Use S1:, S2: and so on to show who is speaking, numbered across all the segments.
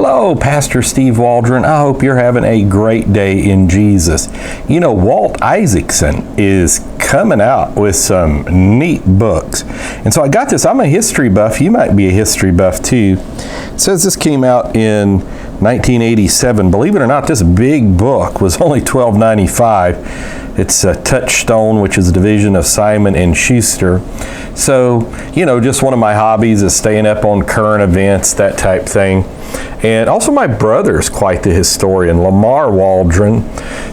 S1: Hello, Pastor Steve Waldron. I hope you're having a great day in Jesus. You know, Walt Isaacson is coming out with some neat books. And so I got this. I'm a history buff. You might be a history buff too. It says this came out in 1987. Believe it or not, this big book was only $12.95. It's a Touchstone, which is a division of Simon & Schuster. So, you know, just one of my hobbies is staying up on current events, that type thing. And also my brother's quite the historian, Lamar Waldron.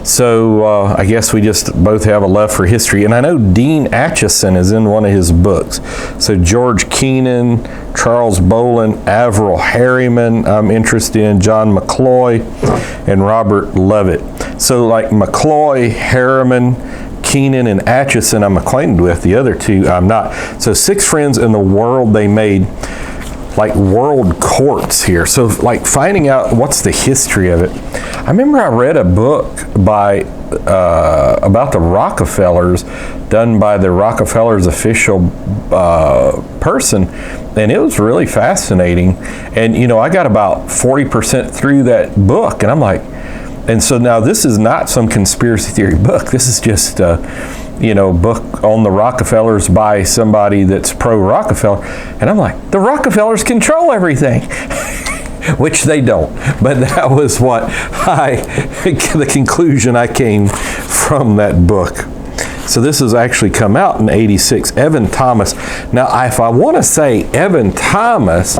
S1: So I guess we just both have a love for history. And I know Dean Acheson is in one of his books. So George Keenan, Charles Bolin, Averell Harriman, I'm interested in, John McCloy, and Robert Lovett. So like McCloy, Harriman, Keenan, and Acheson I'm acquainted with. The other two I'm not. So 6 friends in the world. They made like world courts here. So like finding out what's the history of it. I remember I read a book by about the Rockefellers, done by the Rockefellers official person, and it was really fascinating. And you know, I got about 40% through that book, and I'm like, and so now this is not some conspiracy theory book. This is just you know, book on the Rockefellers by somebody that's pro-Rockefeller. And I'm like, the Rockefellers control everything. Which they don't. But that was what the conclusion I came from that book. So this has actually come out in '86. Evan Thomas. Now, if I want to say Evan Thomas,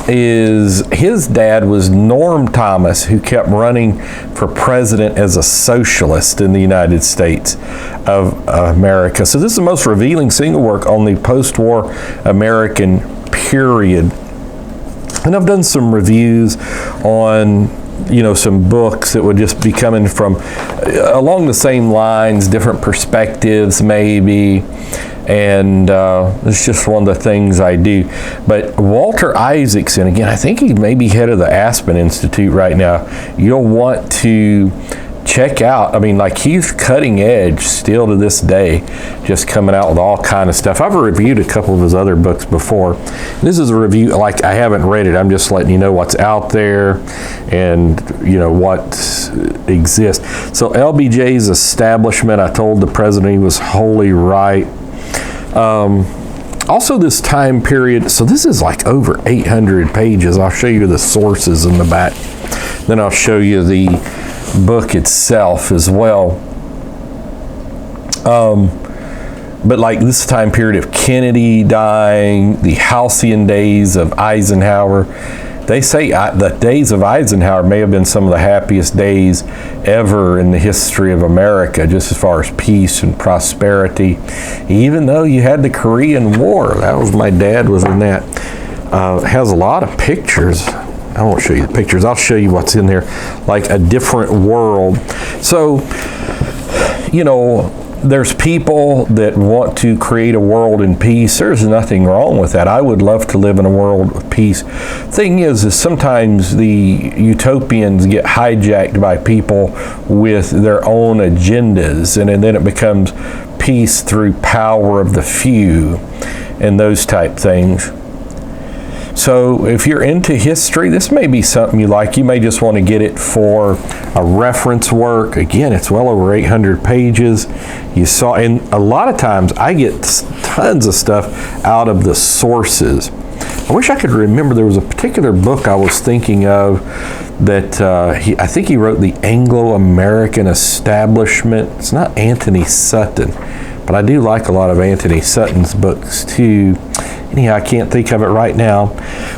S1: his dad was Norm Thomas, who kept running for president as a socialist in the United States of America. So this is the most revealing single work on the post-war American period. And I've done some reviews on, you know, some books that would just be coming from along the same lines, different perspectives maybe. And it's just one of the things I do. But Walter Isaacson, again, I think he may be head of the Aspen Institute right now. You'll want to check out, I mean, like, he's cutting edge still to this day, just coming out with all kind of stuff. I've reviewed a couple of his other books before. This is a review, like, I haven't read it. I'm just letting you know what's out there and, you know, what exists. So LBJ's establishment, I told the president he was wholly right. Also this time period, so this is like over 800 pages. I'll show you the sources in the back. Then I'll show you the book itself as well. But like this time period of Kennedy dying, the halcyon days of Eisenhower. They say the days of Eisenhower may have been some of the happiest days ever in the history of America, just as far as peace and prosperity. Even though you had the Korean War, that was, my dad was in that. It has a lot of pictures. I won't show you the pictures. I'll show you what's in there, like a different world. So, you know, there's people that want to create a world in peace. There's nothing wrong with that. I would love to live in a world of peace. Thing is sometimes the utopians get hijacked by people with their own agendas, and then it becomes peace through power of the few and those type things. So if you're into history, this may be something you like. You may just want to get it for a reference work. Again, it's well over 800 pages. You saw, and a lot of times I get tons of stuff out of the sources. I wish I could remember, there was a particular book I was thinking of that I think he wrote, The Anglo-American Establishment. It's not Anthony Sutton, but I do like a lot of Anthony Sutton's books too. Anyhow, I can't think of it right now.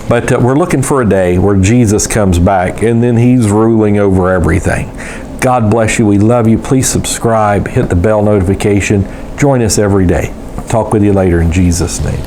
S1: But we're looking for a day where Jesus comes back and then he's ruling over everything. God bless you. We love you. Please subscribe. Hit the bell notification. Join us every day. Talk with you later in Jesus' name.